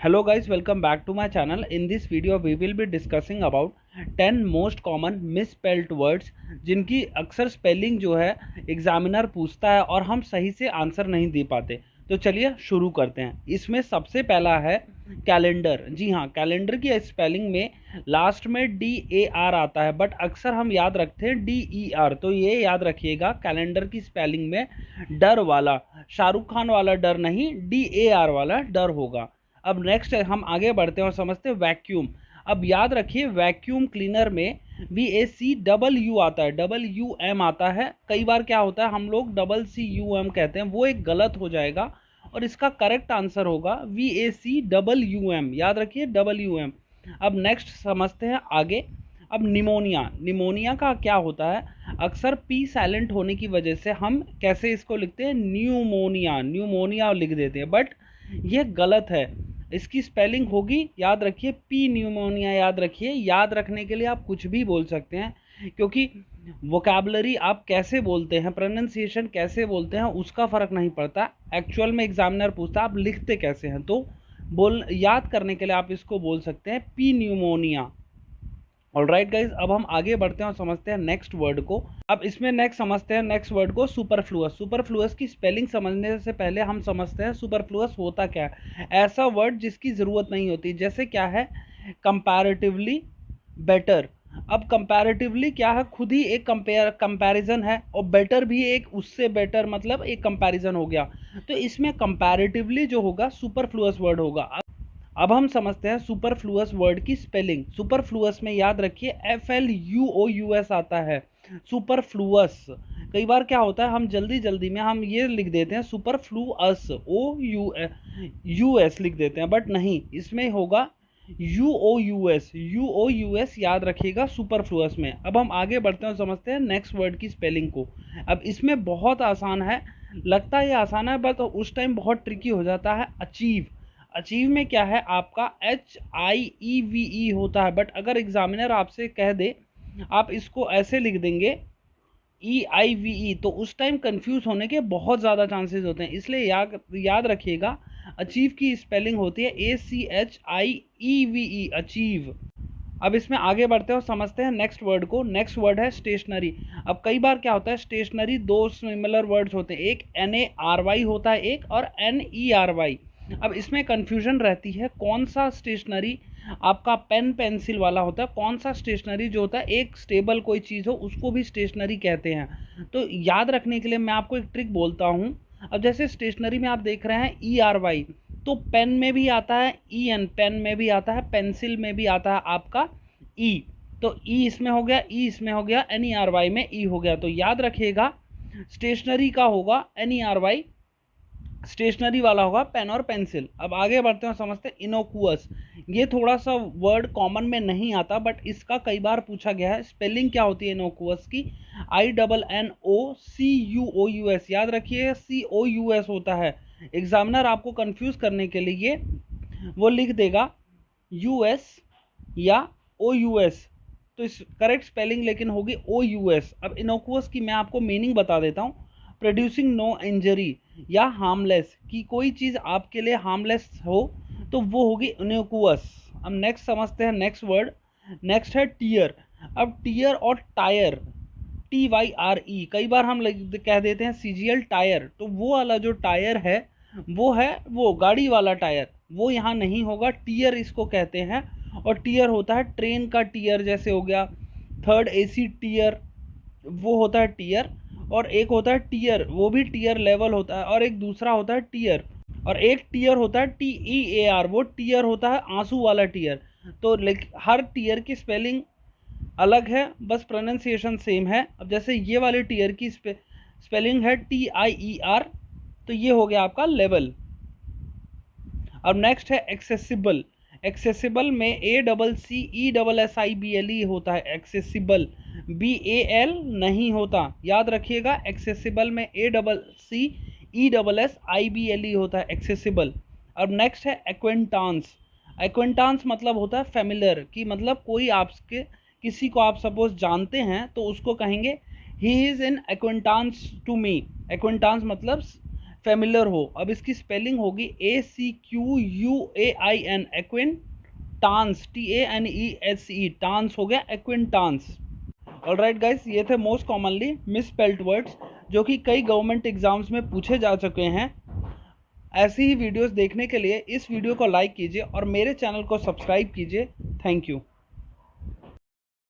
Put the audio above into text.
Hello guys, welcome back to my channel. In this video we will be discussing about 10 most common misspelled words जिनकी अक्सर spelling जो है examiner पूछता है और हम सही से आंसर नहीं दे पाते। तो चलिए शुरू करते हैं। इसमें सबसे पहला है कैलेंडर। जी हाँ, कैलेंडर की स्पेलिंग में लास्ट में DAR आता है, बट अक्सर हम याद रखते हैं DER। तो ये याद रखिएगा, कैलेंडर की स्पेलिंग में डर वाला, शाहरुख खान वाला डर नहीं, DAR वाला डर होगा। अब नेक्स्ट हम आगे बढ़ते हैं और समझते हैं वैक्यूम। अब याद रखिए, वैक्यूम क्लीनर में VACUU आता है, WUM आता है। कई बार क्या होता है, हम लोग CCUM कहते हैं, वो एक गलत हो जाएगा और इसका करेक्ट आंसर होगा VACWM। याद रखिए, WM। अब नेक्स्ट समझते हैं आगे। अब निमोनिया। निमोनिया का क्या होता है, अक्सर P साइलेंट होने की वजह से हम कैसे इसको लिखते हैं, न्यूमोनिया, न्यूमोनिया लिख देते हैं, बट ये गलत है। इसकी स्पेलिंग होगी, याद रखिए, P न्यूमोनिया। याद रखिए, याद रखने के लिए आप कुछ भी बोल सकते हैं, क्योंकि वोकैबुलरी आप कैसे बोलते हैं, प्रोनाउंसिएशन कैसे बोलते हैं, उसका फ़र्क नहीं पड़ता। एक्चुअल में एग्जामिनर पूछता है आप लिखते कैसे हैं, तो याद करने के लिए आप इसको बोल सकते हैं P न्यूमोनिया। ऑलराइट गाइज, अब हम आगे बढ़ते हैं और समझते हैं नेक्स्ट वर्ड को। अब इसमें नेक्स्ट समझते हैं नेक्स्ट वर्ड को, सुपरफ्लुअस। सुपरफ्लुअस की स्पेलिंग समझने से पहले हम समझते हैं सुपरफ्लुअस होता क्या है। ऐसा वर्ड जिसकी ज़रूरत नहीं होती, जैसे क्या है, कंपैरेटिवली बेटर। अब कंपैरेटिवली क्या है, खुद ही एक कंपैरिजन है, और बेटर भी एक उससे बेटर, मतलब एक कंपैरिजन हो गया। तो इसमें कंपैरेटिवली जो होगा सुपरफ्लुअस वर्ड होगा। अब हम समझते हैं सुपरफ्लुअस वर्ड की स्पेलिंग। सुपरफ्लुअस में याद रखिए FLUOUS आता है, सुपरफ्लुअस। कई बार क्या होता है, हम जल्दी जल्दी में हम ये लिख देते हैं सुपरफ्लुअस, OUS लिख देते हैं, बट नहीं, इसमें होगा UOUS। UOUS याद रखिएगा सुपरफ्लुअस में। अब हम आगे बढ़ते हैं और समझते हैं नेक्स्ट वर्ड की स्पेलिंग को। अब इसमें बहुत आसान है, लगता है ये आसान है, बट उस टाइम बहुत ट्रिकी हो जाता है। अचीव। अचीव में क्या है, आपका HIEVE होता है, बट अगर एग्जामिनर आपसे कह दे आप इसको ऐसे लिख देंगे EIVE, तो उस टाइम कंफ्यूज होने के बहुत ज़्यादा चांसेस होते हैं। इसलिए याद रखिएगा, अचीव की स्पेलिंग होती है ACHIEVE, अचीव। अब इसमें आगे बढ़ते हैं और समझते हैं नेक्स्ट वर्ड को। नेक्स्ट वर्ड है स्टेशनरी। अब कई बार क्या होता है, स्टेशनरी दो सिमिलर वर्ड्स होते हैं, एक NARY होता है एक, और NERY। अब इसमें कंफ्यूजन रहती है, कौन सा स्टेशनरी आपका पेन पेंसिल वाला होता है, कौन सा स्टेशनरी जो होता है एक स्टेबल कोई चीज़ हो उसको भी स्टेशनरी कहते हैं। तो याद रखने के लिए मैं आपको एक ट्रिक बोलता हूँ। अब जैसे स्टेशनरी में आप देख रहे हैं ERY, तो पेन में भी आता है EN, पेन में भी आता है, पेंसिल में भी आता है आपका E। तो E इसमें हो गया, E इसमें हो गया, NERY में E हो गया। तो याद रखिएगा, स्टेशनरी का होगा NERY, स्टेशनरी वाला होगा पेन और पेंसिल। अब आगे बढ़ते हैं समझते हैं इनोकुअस। ये थोड़ा सा वर्ड कॉमन में नहीं आता, बट इसका कई बार पूछा गया है। स्पेलिंग क्या होती है इनोकुअस की, INNOCUOUS। याद रखिए, COUS होता है। एग्जामिनर आपको कंफ्यूज करने के लिए वो लिख देगा US या OUS, तो इस करेक्ट स्पेलिंग लेकिन होगी OUS। अब इनोकुअस की मैं आपको मीनिंग बता देता हूँ। प्रोड्यूसिंग नो इंजरी या हार्मलेस, कि कोई चीज़ आपके लिए हार्मलेस हो तो वो होगी इनोकुअस। अब नेक्स्ट समझते हैं नेक्स्ट वर्ड। नेक्स्ट है टीयर। अब टीयर और टायर, TYRE, कई बार हम कह देते हैं CGL टायर, तो वो वाला जो टायर है वो गाड़ी वाला टायर, वो यहाँ नहीं होगा, टीयर इसको कहते हैं। और टीयर होता है ट्रेन का टीयर, जैसे हो गया थर्ड AC टीयर, वो होता है टीयर। और एक होता है टीयर, वो भी टीयर लेवल होता है, और एक दूसरा होता है टीयर, और एक टीयर होता है TEAR, वो टीयर होता है आंसू वाला टीयर। तो हर टीयर की स्पेलिंग अलग है, बस प्रोनाउंसिएशन सेम है। अब जैसे ये वाले टीयर की स्पेलिंग है TIER, तो ये हो गया आपका लेवल। अब नेक्स्ट है एक्सेसिबल। एक्सेसिबल में ACCESSIBLE होता है, एक्सेसिबल, BAL नहीं होता। याद रखिएगा, एक्सेसिबल में ACCESSIBLE होता है, एक्सेसिबल। अब नेक्स्ट है एक्वेंटांस। एक्वेंटांस मतलब होता है फेमिलियर, कि मतलब कोई आपके किसी को आप सपोज जानते हैं तो उसको कहेंगे he is an acquaintance to me. Acquaintance मतलब फेमिलियर हो। अब इसकी स्पेलिंग होगी ACQUAIN, एक्विन टांस, TANESE, टांस हो गया एक्विंटांस। ऑलराइट गाइस, ये थे मोस्ट कॉमनली मिसस्पेल्ड वर्ड्स जो कि कई गवर्नमेंट एग्जाम्स में पूछे जा चुके हैं। ऐसी ही वीडियोस देखने के लिए इस वीडियो को लाइक कीजिए और मेरे चैनल को सब्सक्राइब कीजिए। Thank you.